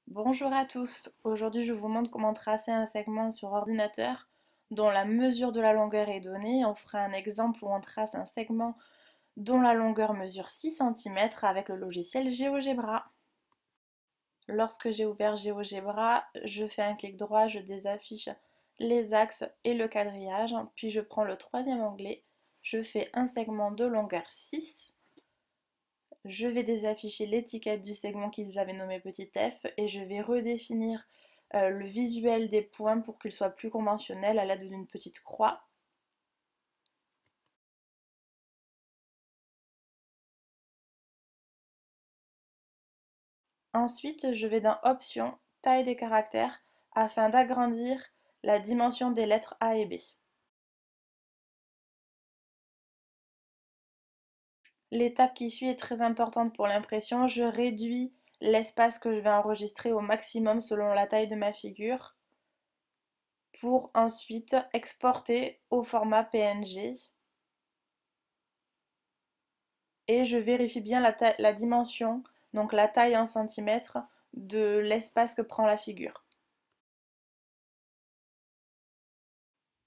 Bonjour à tous, aujourd'hui je vous montre comment tracer un segment sur ordinateur dont la mesure de la longueur est donnée. On fera un exemple où on trace un segment dont la longueur mesure 6 cm avec le logiciel GeoGebra. Lorsque j'ai ouvert GeoGebra, je fais un clic droit, je désaffiche les axes et le quadrillage, puis je prends le troisième onglet, je fais un segment de longueur 6. Je vais désafficher l'étiquette du segment qu'ils avaient nommé petit f et je vais redéfinir le visuel des points pour qu'il soit plus conventionnel à l'aide d'une petite croix. Ensuite, je vais dans Options, Taille des caractères afin d'agrandir la dimension des lettres A et B. L'étape qui suit est très importante pour l'impression. Je réduis l'espace que je vais enregistrer au maximum selon la taille de ma figure pour ensuite exporter au format PNG. Et je vérifie bien la dimension, donc la taille en centimètres, de l'espace que prend la figure.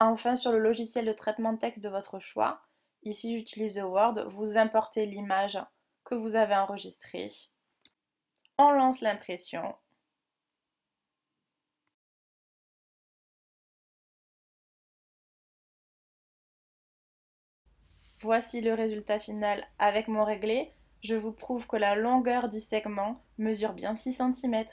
Enfin, sur le logiciel de traitement de texte de votre choix, ici j'utilise Word, vous importez l'image que vous avez enregistrée. On lance l'impression. Voici le résultat final avec mon réglé. Je vous prouve que la longueur du segment mesure bien 6 cm.